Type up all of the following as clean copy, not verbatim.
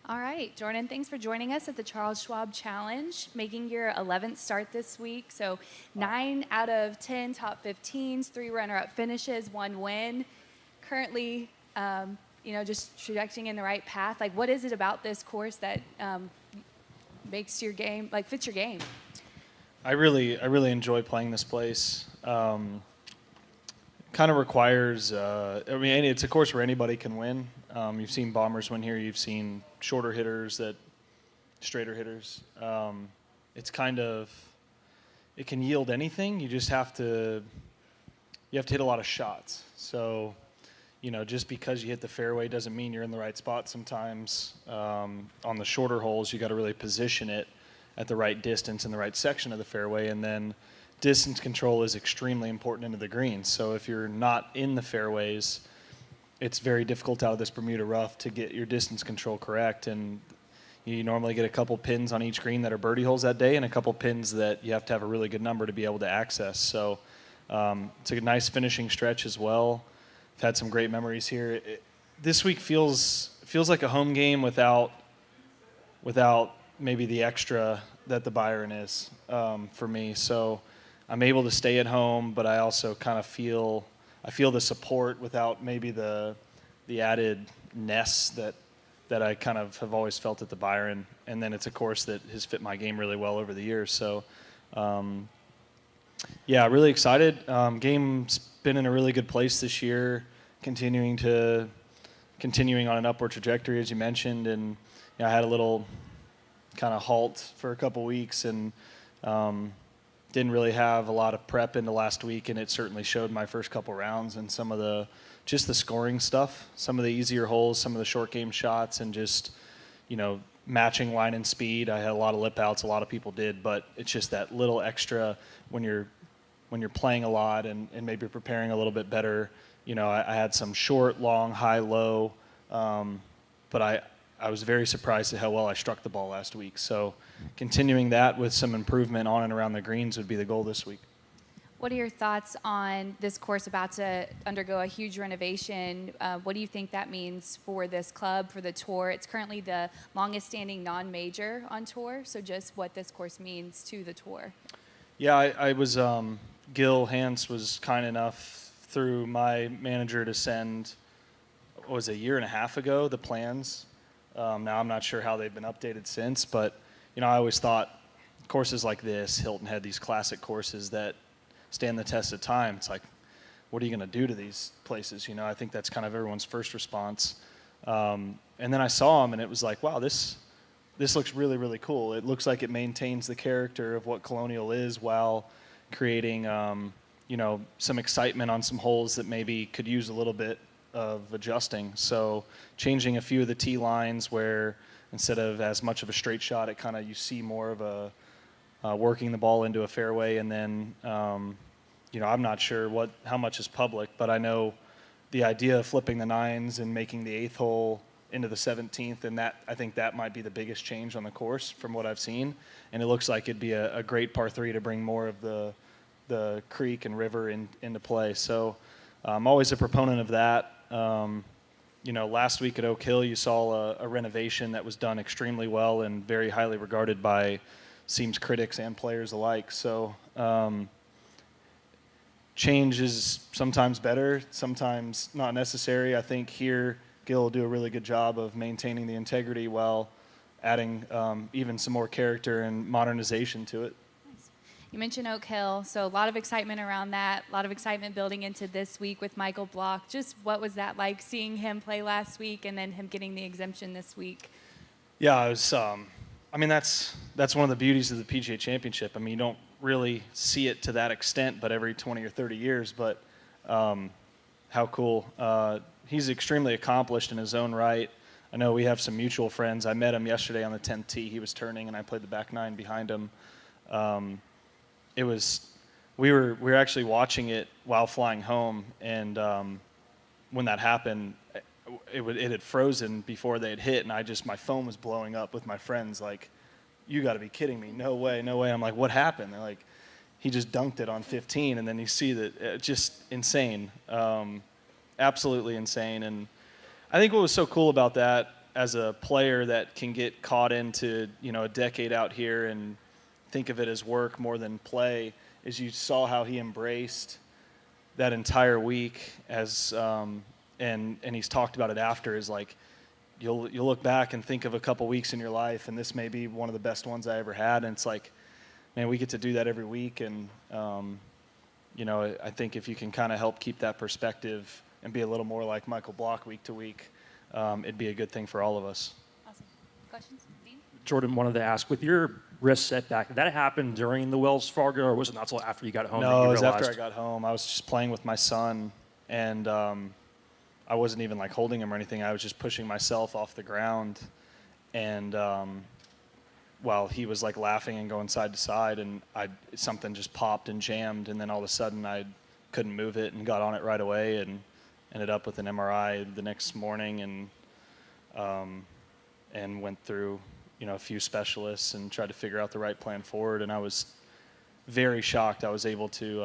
All right, Jordan, thanks for joining us at the Charles Schwab Challenge, making your 11th start this week. So 9 out of 10 top 15s, 3 runner-up finishes, 1 win. Currently, just trajecting in the right path. Like, what is it about this course that makes your game, fits your game? I really enjoy playing this place. Kind of requires, it's a course where anybody can win. You've seen bombers win here. You've seen shorter hitters, straighter hitters. It's kind of, it can yield anything. You just have to hit a lot of shots. So, just because you hit the fairway doesn't mean you're in the right spot sometimes. On the shorter holes, you got to really position it at the right distance in the right section of the fairway, and then distance control is extremely important into the greens. So if you're not in the fairways, it's very difficult out of this Bermuda rough to get your distance control correct. And you normally get a couple pins on each green that are birdie holes that day and a couple pins that you have to have a really good number to be able to access. So it's a nice finishing stretch as well. I've had some great memories here. This week feels like a home game without maybe the extra that the Byron is for me. So I'm able to stay at home, but I also kind of feel the support without maybe the added ness that I kind of have always felt at the Byron. And then it's a course that has fit my game really well over the years. So really excited. Game's been in a really good place this year, continuing on an upward trajectory, as you mentioned. And I had a little kind of halt for a couple weeks and didn't really have a lot of prep into last week, and it certainly showed my first couple rounds and some of the scoring stuff, some of the easier holes, some of the short game shots, and just matching line and speed. I had a lot of lip outs, a lot of people did, but it's just that little extra when you're playing a lot and maybe preparing a little bit better. I had some short, long, high, low, but I was very surprised at how well I struck the ball last week. So continuing that with some improvement on and around the greens would be the goal this week. What are your thoughts on this course about to undergo a huge renovation? What do you think that means for this club, for the tour? It's currently the longest standing non-major on tour, so just what this course means to the tour. Yeah, I was, Gil Hans was kind enough through my manager to send, a year and a half ago, the plans. Now I'm not sure how they've been updated since, but I always thought courses like this, Hilton had these classic courses that stand the test of time. It's like, what are you going to do to these places? I think that's kind of everyone's first response. And then I saw them, and it was like, wow, this looks really, really cool. It looks like it maintains the character of what Colonial is while creating, some excitement on some holes that maybe could use a little bit of adjusting. So changing a few of the tee lines where instead of as much of a straight shot, it kind of, you see more of a working the ball into a fairway. And then, I'm not sure how much is public, but I know the idea of flipping the 9s and making the 8th hole into the 17th, and I think that might be the biggest change on the course from what I've seen. And it looks like it'd be a great par 3 to bring more of the creek and river into play. So I'm always a proponent of that. Last week at Oak Hill, you saw a renovation that was done extremely well and very highly regarded by seems critics and players alike. So change is sometimes better, sometimes not necessary. I think here Gil will do a really good job of maintaining the integrity while adding even some more character and modernization to it. You mentioned Oak Hill, so a lot of excitement around that, a lot of excitement building into this week with Michael Block. Just what was that like, seeing him play last week and then him getting the exemption this week? Yeah, it was, that's one of the beauties of the PGA Championship. You don't really see it to that extent, but every 20 or 30 years, but how cool. He's extremely accomplished in his own right. I know we have some mutual friends. I met him yesterday on the 10th tee. He was turning, and I played the back 9 behind him. We were actually watching it while flying home, and when that happened, it had frozen before they had hit, and my phone was blowing up with my friends like, you got to be kidding me, no way. I'm like, what happened? They're like, he just dunked it on 15, and then you see that, just insane, absolutely insane. And I think what was so cool about that, as a player that can get caught into, a decade out here and think of it as work more than play, is you saw how he embraced that entire week as and he's talked about it after, is like you'll look back and think of a couple weeks in your life, and this may be one of the best ones I ever had, and it's like, man, we get to do that every week. And I think if you can kind of help keep that perspective and be a little more like Michael Block week to week, it'd be a good thing for all of us. Awesome. Questions? Dean? Jordan, wanted to ask, with your wrist setback, did that happen during the Wells Fargo, or was it not until after you got home that you No, it realized? was after I got home. I was just playing with my son, and I wasn't even like holding him or anything. I was just pushing myself off the ground, and while he was like laughing and going side to side, and something just popped and jammed, and then all of a sudden I couldn't move it and got on it right away and ended up with an MRI the next morning, and went through a few specialists and tried to figure out the right plan forward. And I was very shocked. I was able to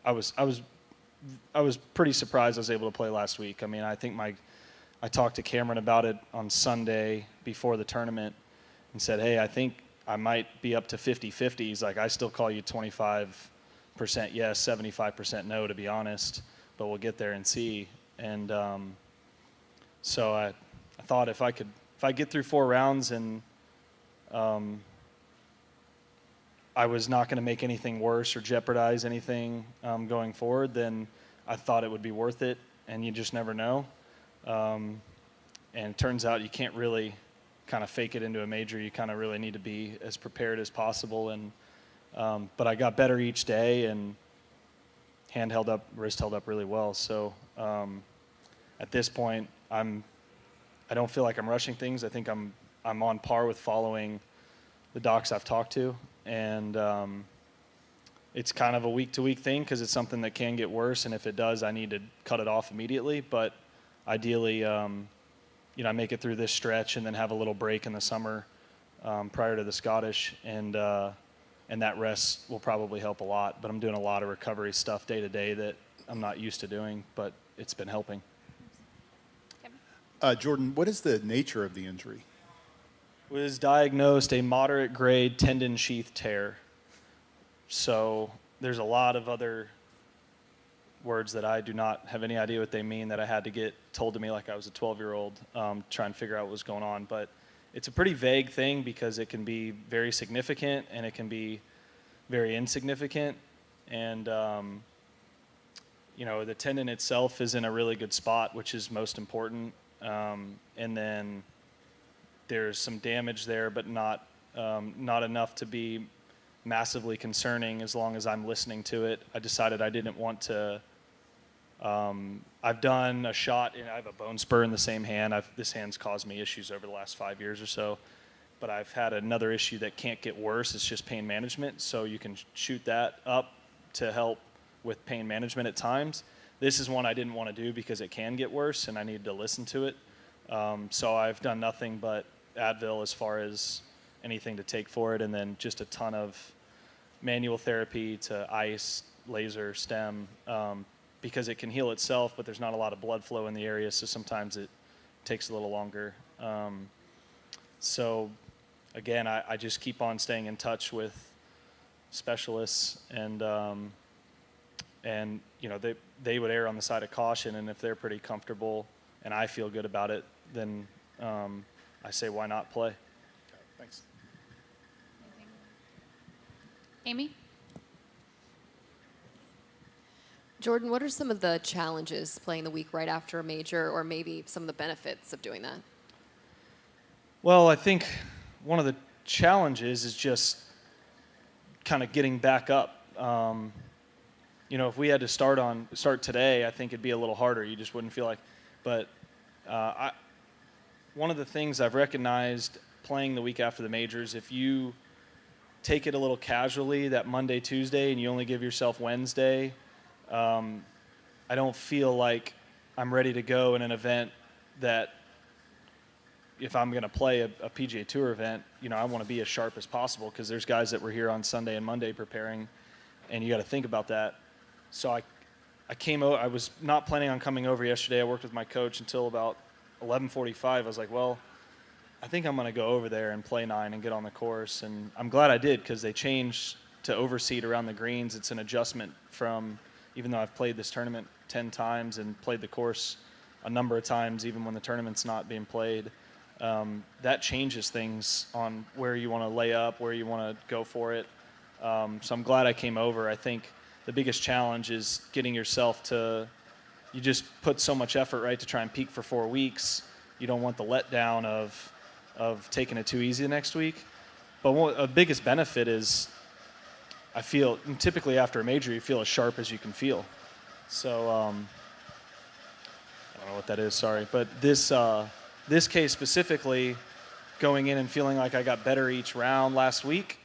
I was pretty surprised I was able to play last week. I mean, I think I talked to Cameron about it on Sunday before the tournament and said, hey, I think I might be up to 50-50. He's like, I still call you 25% yes, 75% no, to be honest, but we'll get there and see. And so I thought if I get through 4 rounds and I was not going to make anything worse or jeopardize anything going forward, then I thought it would be worth it, and you just never know. And it turns out you can't really kind of fake it into a major. You kind of really need to be as prepared as possible. And but I got better each day, and hand held up, wrist held up really well. So at this point, I don't feel like I'm rushing things. I think I'm on par with following the docs I've talked to, and it's kind of a week-to-week thing because it's something that can get worse, and if it does, I need to cut it off immediately. But ideally, I make it through this stretch and then have a little break in the summer prior to the Scottish, and that rest will probably help a lot. But I'm doing a lot of recovery stuff day to day that I'm not used to doing, but it's been helping. Jordan, what is the nature of the injury? Was diagnosed a moderate grade tendon sheath tear. So there's a lot of other words that I do not have any idea what they mean that I had to get told to me like I was a 12-year-old, trying to figure out what was going on. But it's a pretty vague thing because it can be very significant and it can be very insignificant. And, the tendon itself is in a really good spot, which is most important. And then there's some damage there, but not enough to be massively concerning as long as I'm listening to it. I decided I didn't want to. I've done a shot, and I have a bone spur in the same hand. This hand's caused me issues over the last 5 years or so, but I've had another issue that can't get worse. It's just pain management, so you can shoot that up to help with pain management at times. This is one I didn't want to do because it can get worse, and I needed to listen to it. So I've done nothing but Advil as far as anything to take for it, and then just a ton of manual therapy to ice, laser, stem, because it can heal itself, but there's not a lot of blood flow in the area, so sometimes it takes a little longer. So again, I just keep on staying in touch with specialists, and they would err on the side of caution, and if they're pretty comfortable and I feel good about it, then I say, why not play? Thanks. Amy? Jordan, what are some of the challenges playing the week right after a major, or maybe some of the benefits of doing that? Well, I think one of the challenges is just kind of getting back up. If we had to start today, I think it'd be a little harder. You just wouldn't feel like. But one of the things I've recognized playing the week after the majors, if you take it a little casually that Monday, Tuesday, and you only give yourself Wednesday, I don't feel like I'm ready to go in an event that if I'm going to play a PGA Tour event, I want to be as sharp as possible because there's guys that were here on Sunday and Monday preparing, and you got to think about that. So I came over. I was not planning on coming over yesterday. I worked with my coach until about 11:45, I was like, well, I think I'm going to go over there and play 9 and get on the course. And I'm glad I did, because they changed to overseed around the greens. It's an adjustment from, even though I've played this tournament 10 times and played the course a number of times, even when the tournament's not being played, that changes things on where you want to lay up, where you want to go for it. So I'm glad I came over. I think the biggest challenge is getting yourself to, you just put so much effort, right, to try and peak for 4 weeks. You don't want the letdown of taking it too easy the next week. But a biggest benefit is, I feel, typically after a major, you feel as sharp as you can feel. So I don't know what that is, sorry. But this case specifically, going in and feeling like I got better each round last week,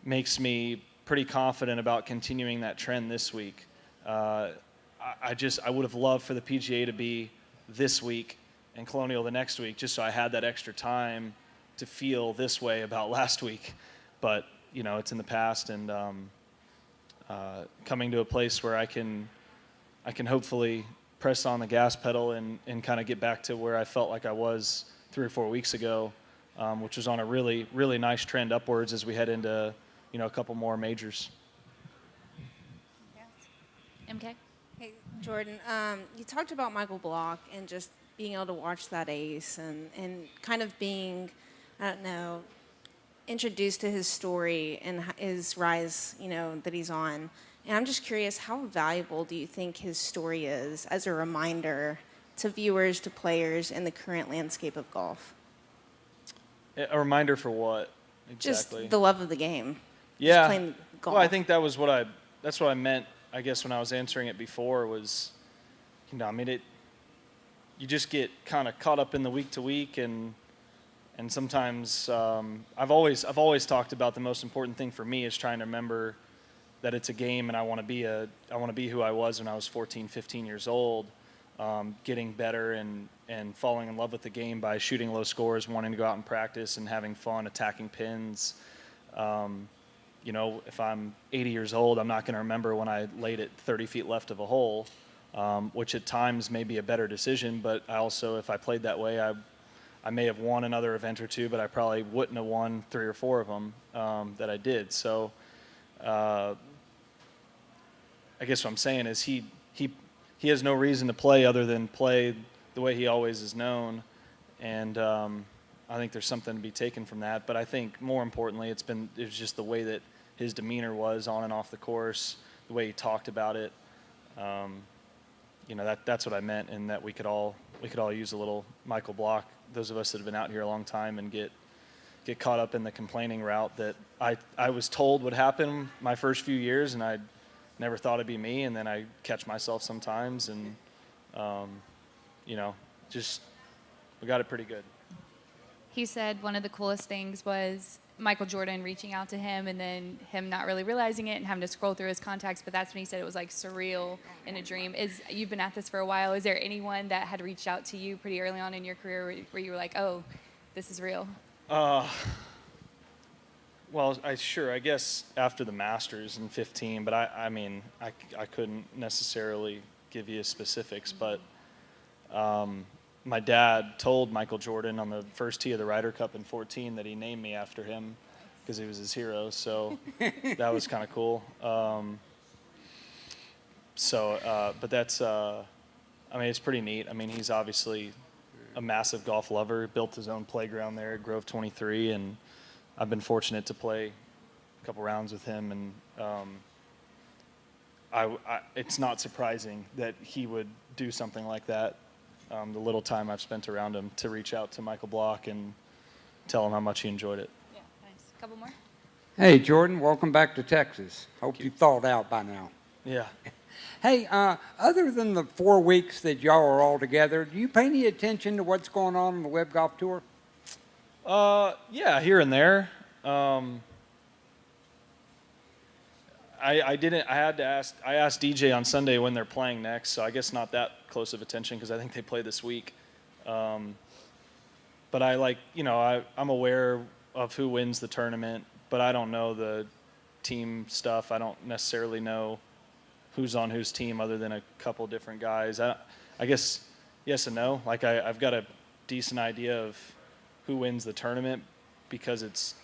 makes me pretty confident about continuing that trend this week. I would have loved for the PGA to be this week and Colonial the next week, just so I had that extra time to feel this way about last week. But, you know, it's in the past, and coming to a place where I can hopefully press on the gas pedal and kind of get back to where I felt like I was 3 or 4 weeks ago, which was on a really, really nice trend upwards as we head into, you know, a couple more majors. MK? Hey, Jordan, you talked about Michael Block and just being able to watch that ace and kind of being, I don't know, introduced to his story and his rise, you know, that he's on. And I'm just curious, how valuable do you think his story is as a reminder to viewers, to players in the current landscape of golf? A reminder for what exactly? Just the love of the game. Yeah. Just playing golf. Well, I think that's what I meant, I guess, when I was answering it before, was, you know, I mean, you just get kind of caught up in the week to week, and sometimes I've always talked about the most important thing for me is trying to remember that it's a game, and I want to be who I was when I was 14, 15 years old, getting better and falling in love with the game by shooting low scores, wanting to go out and practice and having fun, attacking pins. You know, if I'm 80 years old, I'm not going to remember when I laid it 30 feet left of a hole, which at times may be a better decision, but I also, if I played that way, I may have won another event or two, but I probably wouldn't have won 3 or 4 of them that I did. So I guess what I'm saying is he has no reason to play other than play the way he always is known, and I think there's something to be taken from that. But I think more importantly, it was just the way that his demeanor was on and off the course, the way he talked about it. You know, that's what I meant, and that we could all use a little Michael Block. Those of us that have been out here a long time and get caught up in the complaining route that I was told would happen my first few years, and I never thought it'd be me, and then I catch myself sometimes, and you know, just we got it pretty good. He said one of the coolest things was Michael Jordan reaching out to him and then him not really realizing it and having to scroll through his contacts, but that's when he said it was like surreal in a dream. You've been at this for a while. Is there anyone that had reached out to you pretty early on in your career where you were like, oh, this is real? Well, I guess after the Masters in 15, but I mean, I couldn't necessarily give you specifics, but my dad told Michael Jordan on the first tee of the Ryder Cup in 14 that he named me after him because he was his hero, so that was kind of cool. But that's, I mean, it's pretty neat. I mean, he's obviously a massive golf lover, built his own playground there at Grove 23, and I've been fortunate to play a couple rounds with him, and it's not surprising that he would do something like that. The little time I've spent around him, to reach out to Michael Block and tell him how much he enjoyed it. Yeah, nice. A couple more? Hey, Jordan, welcome back to Texas. Hope you thawed out by now. Yeah. Hey, other than the 4 weeks that y'all are all together, do you pay any attention to what's going on the Web Golf Tour? Yeah, here and there. I didn't. I asked DJ on Sunday when they're playing next, so I guess not that close of attention because I think they play this week. But I'm aware of who wins the tournament, but I don't know the team stuff. I don't necessarily know who's on whose team other than a couple different guys. I guess yes and no. Like I've got a decent idea of who wins the tournament because it's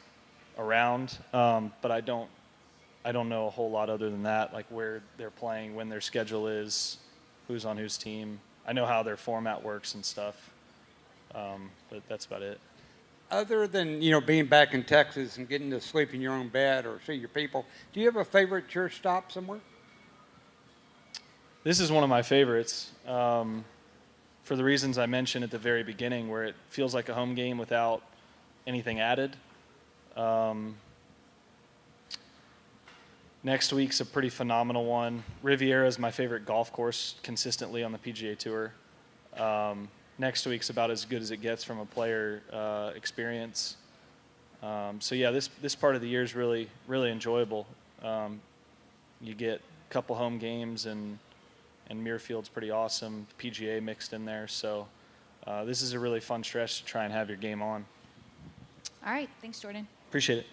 around, but I don't know a whole lot other than that, like where they're playing, when their schedule is, who's on whose team. I know how their format works and stuff, but that's about it. Other than, being back in Texas and getting to sleep in your own bed or see your people, do you have a favorite church stop somewhere? This is one of my favorites, for the reasons I mentioned at the very beginning, where it feels like a home game without anything added. Next week's a pretty phenomenal one. Riviera is my favorite golf course consistently on the PGA Tour. Next week's about as good as it gets from a player experience. So yeah, this part of the year is really, really enjoyable. You get a couple home games, and Muirfield's pretty awesome. PGA mixed in there. So this is a really fun stretch to try and have your game on. All right. Thanks, Jordan. Appreciate it.